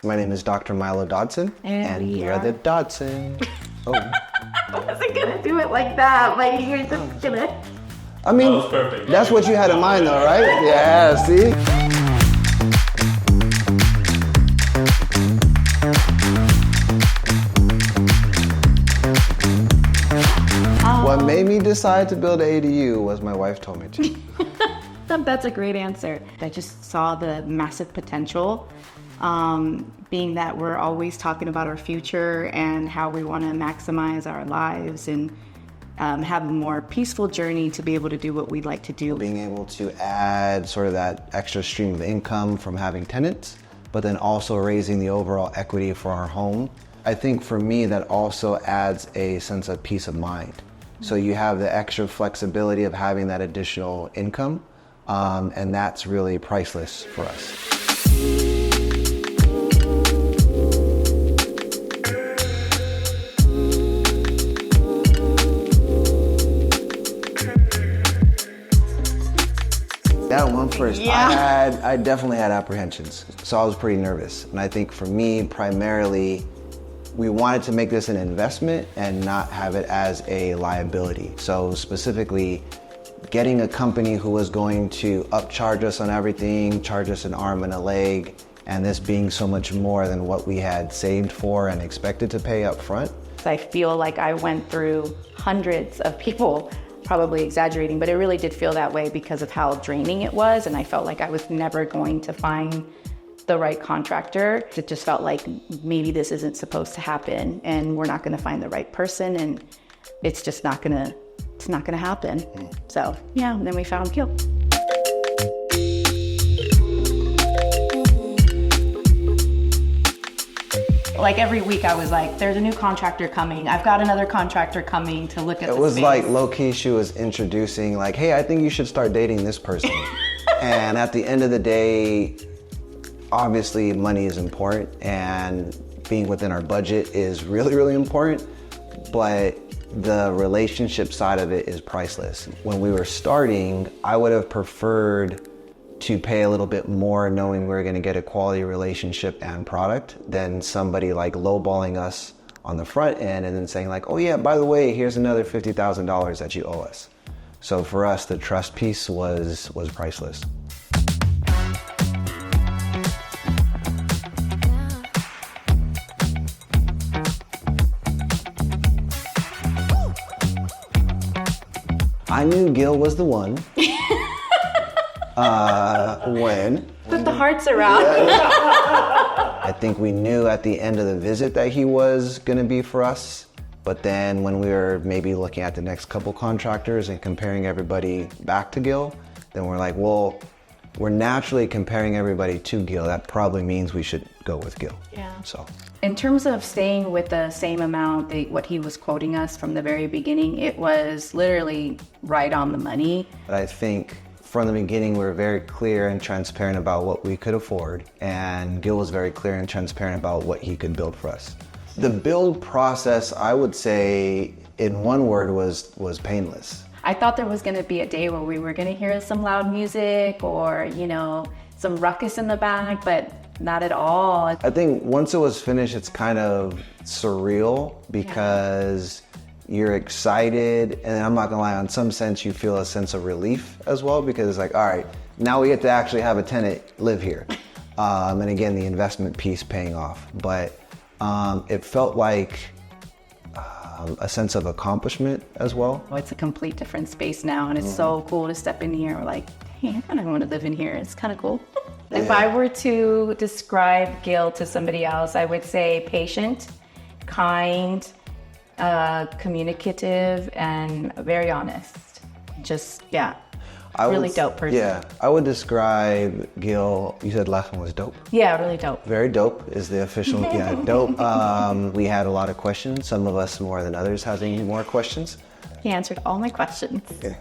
My name is Dr. Milo Dodson, and we are the Dodson. Oh. I wasn't gonna do it like that, but you're just gonna... I mean, that was perfect. That's what you had in mind though, right? Yeah, see? What made me decide to build an ADU was my wife told me to. That's a great answer. I just saw the massive potential, being that we're always talking about our future and how we want to maximize our lives and have a more peaceful journey to be able to do what we'd like to do. Being able to add sort of that extra stream of income from having tenants, but then also raising the overall equity for our home. I think for me that also adds a sense of peace of mind. So you have the extra flexibility of having that additional income, and that's really priceless for us. That one first, Yeah. I definitely had apprehensions. So I was pretty nervous. And I think for me, primarily, we wanted to make this an investment and not have it as a liability. So specifically, getting a company who was going to upcharge us on everything, charge us an arm and a leg, and this being so much more than what we had saved for and expected to pay up front. I feel like I went through hundreds of people, probably exaggerating, but it really did feel that way because of how draining it was, and I felt like I was never going to find the right contractor. It just felt like maybe this isn't supposed to happen and we're not gonna find the right person and it's just not gonna happen. So yeah, and then we found Gil. Like every week I was like, there's a new contractor coming. I've got another contractor coming to look at the It was space. like low-key she was introducing like, hey, I think you should start dating this person. And at the end of the day, obviously money is important and being within our budget is really, really important, but the relationship side of it is priceless. When we were starting, I would have preferred to pay a little bit more knowing we were gonna get a quality relationship and product than somebody like lowballing us on the front end and then saying like, oh yeah, by the way, here's another $50,000 that you owe us. So for us, the trust piece was priceless. I knew Gil was the one. When? Put the hearts around. I think we knew at the end of the visit that he was gonna be for us. But then when we were maybe looking at the next couple contractors and comparing everybody back to Gil, then we're like, well, we're naturally comparing everybody to Gil. That probably means we should go with Gil. Yeah. So. In terms of staying with the same amount, what he was quoting us from the very beginning, it was literally right on the money. But I think from the beginning, we were very clear and transparent about what we could afford, and Gil was very clear and transparent about what he could build for us. The build process, I would say, in one word, was painless. I thought there was gonna be a day where we were gonna hear some loud music or, you know, some ruckus in the back, but not at all. I think once it was finished, it's kind of surreal because you're excited, and I'm not gonna lie, on some sense you feel a sense of relief as well because it's like, all right, now we get to actually have a tenant live here. And again, the investment piece paying off. But it felt like a sense of accomplishment as well. It's a complete different space now, and it's so cool to step in here. We're like, hey, I kind of want to live in here. It's kind of cool. Yeah. If I were to describe Gil to somebody else, I would say patient, kind, communicative, and very honest. Just, yeah, really dope person. Yeah, I would describe Gil, you said last one was dope? Yeah, really dope. Very dope is the official, yeah, dope. We had a lot of questions, some of us more than others having more questions. He answered all my questions. Yeah.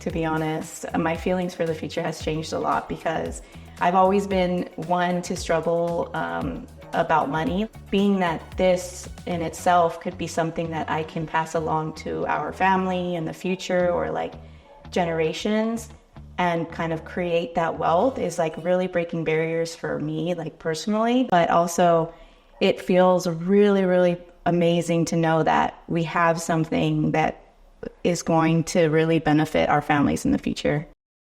To be honest, my feelings for the future has changed a lot because I've always been one to struggle about money. Being that this in itself could be something that I can pass along to our family in the future or like generations, and kind of create that wealth is like really breaking barriers for me, like personally, but also it feels really, really amazing to know that we have something that is going to really benefit our families in the future.